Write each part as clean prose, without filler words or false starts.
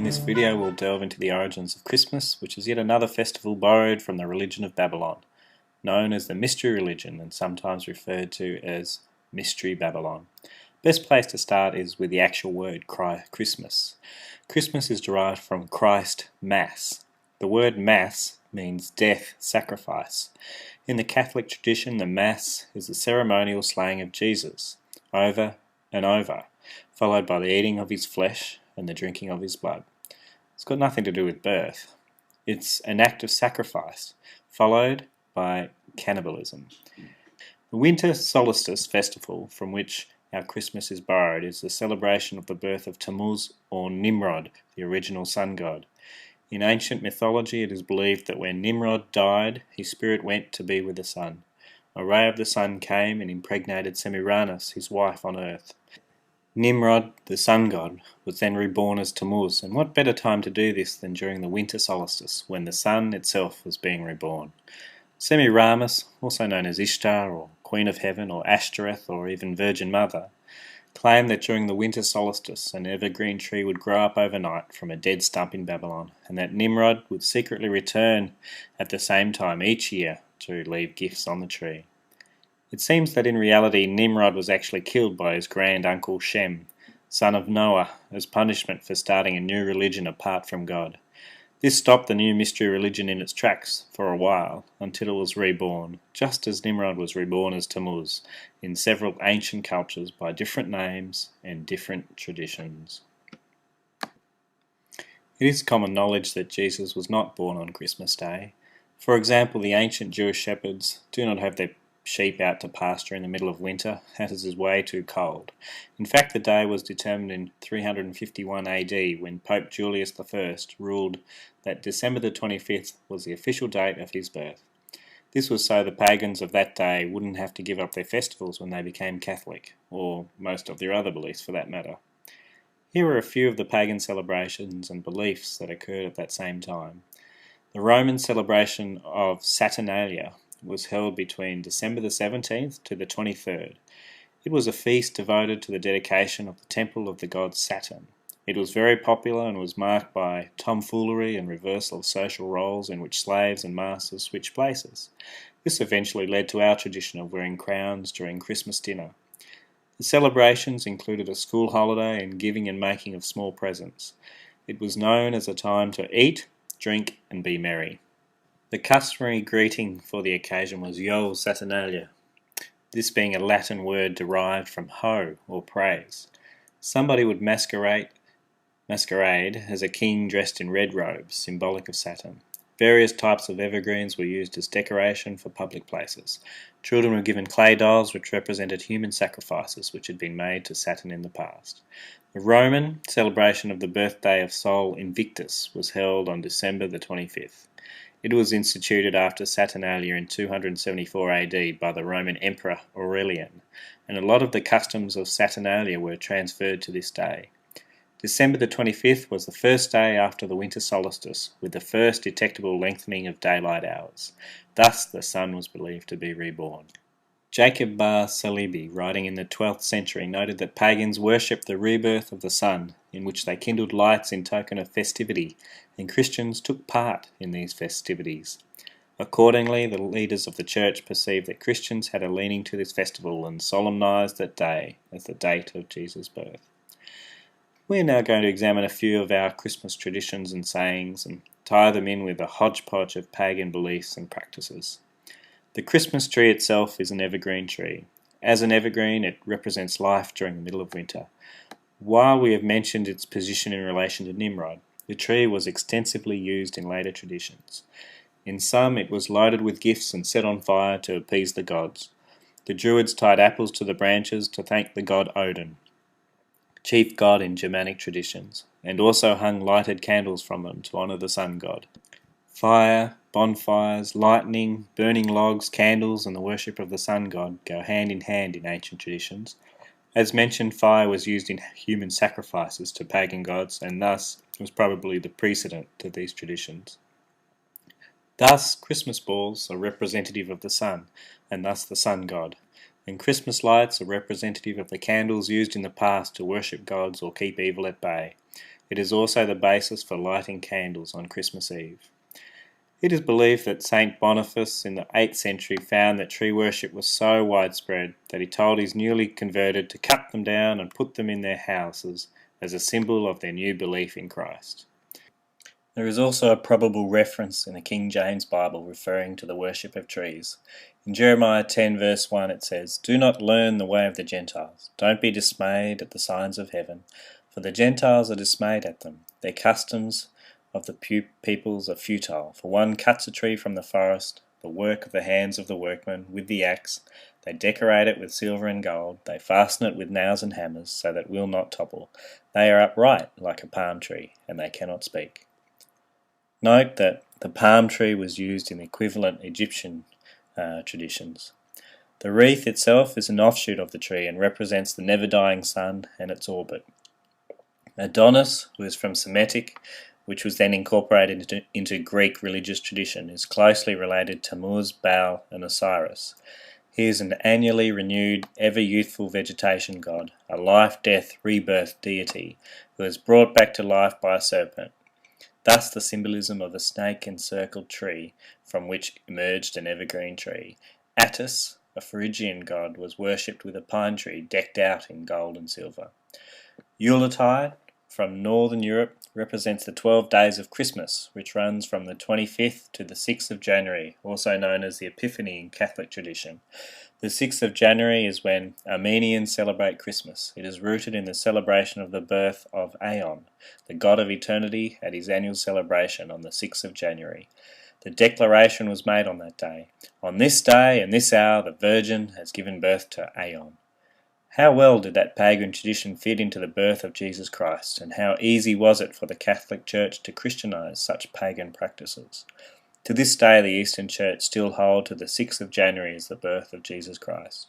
In this video we'll delve into the origins of Christmas, which is yet another festival borrowed from the religion of Babylon, known as the Mystery Religion and sometimes referred to as Mystery Babylon. Best place to start is with the actual word Christmas. Christmas is derived from Christ Mass. The word Mass means death, sacrifice. In the Catholic tradition, the Mass is the ceremonial slaying of Jesus, over and over, followed by the eating of his flesh and the drinking of his blood. It's got nothing to do with birth. It's an act of sacrifice, followed by cannibalism. The winter solstice festival, from which our Christmas is borrowed, is the celebration of the birth of Tammuz or Nimrod, the original sun god. In ancient mythology, it is believed that when Nimrod died, his spirit went to be with the sun. A ray of the sun came and impregnated Semiramis, his wife on earth. Nimrod, the sun god, was then reborn as Tammuz, and what better time to do this than during the winter solstice, when the sun itself was being reborn. Semiramis, also known as Ishtar or Queen of Heaven or Ashtoreth or even Virgin Mother, claimed that during the winter solstice an evergreen tree would grow up overnight from a dead stump in Babylon, and that Nimrod would secretly return at the same time each year to leave gifts on the tree. It seems that in reality Nimrod was actually killed by his grand uncle Shem, son of Noah, as punishment for starting a new religion apart from God. This stopped the new mystery religion in its tracks for a while, until it was reborn, just as Nimrod was reborn as Tammuz, in several ancient cultures by different names and different traditions. It is common knowledge that Jesus was not born on Christmas Day. For example, the ancient Jewish shepherds do not have their sheep out to pasture in the middle of winter, as it is way too cold. In fact, the day was determined in 351 AD when Pope Julius I ruled that December the 25th was the official date of his birth. This was so the pagans of that day wouldn't have to give up their festivals when they became Catholic, or most of their other beliefs for that matter. Here are a few of the pagan celebrations and beliefs that occurred at that same time. The Roman celebration of Saturnalia was held between December the 17th to the 23rd. It was a feast devoted to the dedication of the temple of the god Saturn. It was very popular and was marked by tomfoolery and reversal of social roles in which slaves and masters switched places. This eventually led to our tradition of wearing crowns during Christmas dinner. The celebrations included a school holiday and giving and making of small presents. It was known as a time to eat, drink and be merry. The customary greeting for the occasion was Yo Saturnalia, this being a Latin word derived from ho, or praise. Somebody would masquerade as a king dressed in red robes, symbolic of Saturn. Various types of evergreens were used as decoration for public places. Children were given clay dolls which represented human sacrifices which had been made to Saturn in the past. The Roman celebration of the birthday of Sol Invictus was held on December the 25th. It was instituted after Saturnalia in 274 AD by the Roman Emperor Aurelian, and a lot of the customs of Saturnalia were transferred to this day. December the 25th was the first day after the winter solstice, with the first detectable lengthening of daylight hours. Thus the sun was believed to be reborn. Jacob Bar Salibi, writing in the 12th century, noted that pagans worshipped the rebirth of the sun, in which they kindled lights in token of festivity, and Christians took part in these festivities. Accordingly, the leaders of the church perceived that Christians had a leaning to this festival and solemnized that day as the date of Jesus' birth. We're now going to examine a few of our Christmas traditions and sayings and tie them in with a hodgepodge of pagan beliefs and practices. The Christmas tree itself is an evergreen tree. As an evergreen, it represents life during the middle of winter. While we have mentioned its position in relation to Nimrod, the tree was extensively used in later traditions. In some, it was loaded with gifts and set on fire to appease the gods. The Druids tied apples to the branches to thank the god Odin, chief god in Germanic traditions, and also hung lighted candles from them to honour the sun god. Fire, bonfires, lightning, burning logs, candles, and the worship of the sun god go hand in hand in ancient traditions. As mentioned, fire was used in human sacrifices to pagan gods, and thus was probably the precedent to these traditions. Thus, Christmas balls are representative of the sun, and thus the sun god, and Christmas lights are representative of the candles used in the past to worship gods or keep evil at bay. It is also the basis for lighting candles on Christmas Eve. It is believed that Saint Boniface in the 8th century found that tree worship was so widespread that he told his newly converted to cut them down and put them in their houses as a symbol of their new belief in Christ. There is also a probable reference in the King James Bible referring to the worship of trees. In Jeremiah 10 verse 1 it says, "Do not learn the way of the Gentiles. Don't be dismayed at the signs of heaven, for the Gentiles are dismayed at them. Their customs of the peoples are futile. For one cuts a tree from the forest, the work of the hands of the workmen, with the axe. They decorate it with silver and gold. They fasten it with nails and hammers, so that it will not topple. They are upright like a palm tree, and they cannot speak." Note that the palm tree was used in equivalent Egyptian traditions. The wreath itself is an offshoot of the tree and represents the never-dying sun and its orbit. Adonis, who is from Semitic, which was then incorporated into Greek religious tradition, is closely related to Tammuz, Baal, and Osiris. He is an annually renewed, ever-youthful vegetation god, a life-death rebirth deity, who is brought back to life by a serpent. Thus the symbolism of a snake-encircled tree from which emerged an evergreen tree. Attis, a Phrygian god, was worshipped with a pine tree decked out in gold and silver. Yuletide, from Northern Europe, represents the 12 days of Christmas, which runs from the 25th to the 6th of January, also known as the Epiphany in Catholic tradition. The 6th of January is when Armenians celebrate Christmas. It is rooted in the celebration of the birth of Aeon, the god of eternity, at his annual celebration on the 6th of January. The declaration was made on that day. On this day and this hour the Virgin has given birth to Aeon. How well did that pagan tradition fit into the birth of Jesus Christ, and how easy was it for the Catholic Church to Christianize such pagan practices? To this day the Eastern Church still hold to the 6th of January as the birth of Jesus Christ.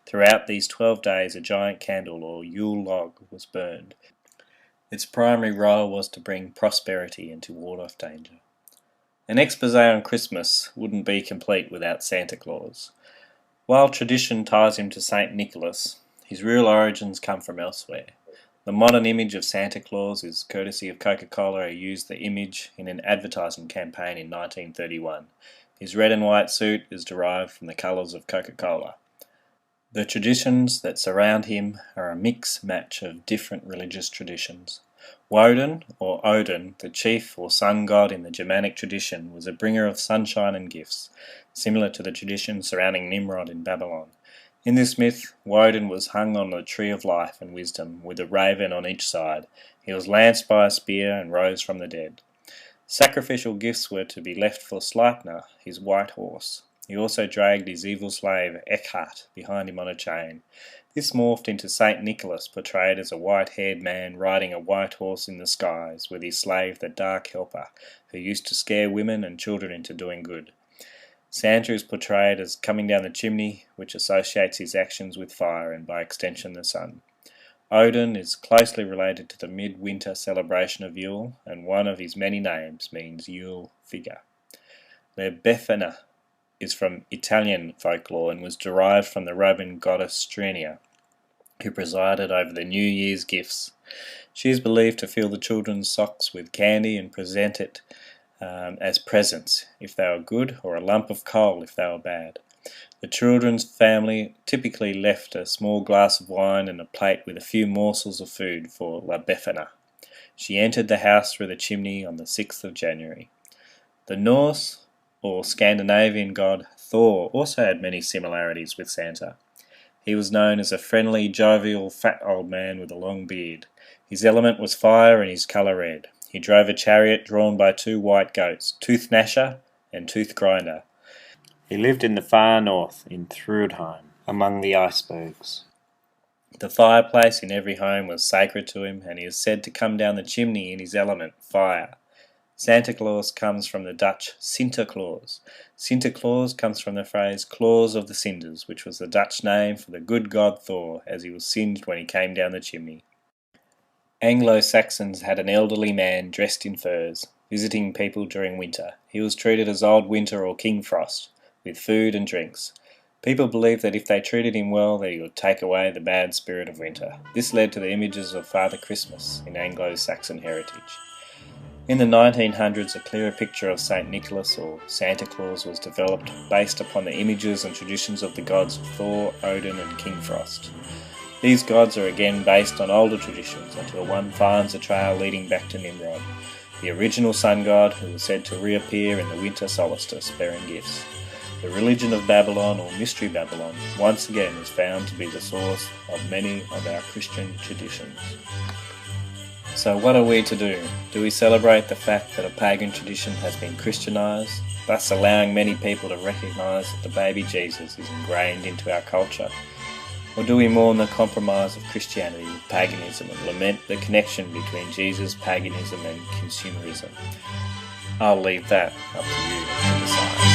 Throughout these 12 days a giant candle or Yule log was burned. Its primary role was to bring prosperity and to ward off danger. An exposé on Christmas wouldn't be complete without Santa Claus. While tradition ties him to St. Nicholas, his real origins come from elsewhere. The modern image of Santa Claus is courtesy of Coca-Cola, who used the image in an advertising campaign in 1931. His red and white suit is derived from the colours of Coca-Cola. The traditions that surround him are a mix-match of different religious traditions. Woden, or Odin, the chief or sun god in the Germanic tradition, was a bringer of sunshine and gifts, similar to the tradition surrounding Nimrod in Babylon. In this myth, Woden was hung on the tree of life and wisdom, with a raven on each side. He was lanced by a spear and rose from the dead. Sacrificial gifts were to be left for Sleipnir, his white horse. He also dragged his evil slave Eckhart behind him on a chain. This morphed into St. Nicholas, portrayed as a white-haired man riding a white horse in the skies, with his slave the Dark Helper, who used to scare women and children into doing good. Santa is portrayed as coming down the chimney, which associates his actions with fire and by extension the sun. Odin is closely related to the midwinter celebration of Yule, and one of his many names means Yule figure. La Befana is from Italian folklore and was derived from the Roman goddess Strenia, who presided over the New Year's gifts. She is believed to fill the children's socks with candy and present it as presents if they were good, or a lump of coal if they were bad. The children's family typically left a small glass of wine and a plate with a few morsels of food for La Befana. She entered the house through the chimney on the 6th of January. The Norse or Scandinavian god Thor also had many similarities with Santa. He was known as a friendly, jovial, fat old man with a long beard. His element was fire and his colour red. He drove a chariot drawn by 2 white goats, Tooth Gnasher and Tooth Grinder. He lived in the far north, in Thrudheim, among the icebergs. The fireplace in every home was sacred to him, and he is said to come down the chimney in his element, fire. Santa Claus comes from the Dutch Sinterklaas. Sinterklaas comes from the phrase claws of the cinders, which was the Dutch name for the good god Thor, as he was singed when he came down the chimney. Anglo-Saxons had an elderly man dressed in furs, visiting people during winter. He was treated as Old Winter or King Frost, with food and drinks. People believed that if they treated him well, that he would take away the bad spirit of winter. This led to the images of Father Christmas in Anglo-Saxon heritage. In the 1900s, a clearer picture of St. Nicholas or Santa Claus was developed based upon the images and traditions of the gods of Thor, Odin and King Frost. These gods are again based on older traditions until one finds a trail leading back to Nimrod, the original sun god who was said to reappear in the winter solstice bearing gifts. The religion of Babylon, or Mystery Babylon, once again is found to be the source of many of our Christian traditions. So what are we to do? Do we celebrate the fact that a pagan tradition has been Christianised, thus allowing many people to recognise that the baby Jesus is ingrained into our culture? Or do we mourn the compromise of Christianity with paganism and lament the connection between Jesus, paganism and consumerism? I'll leave that up to you to decide.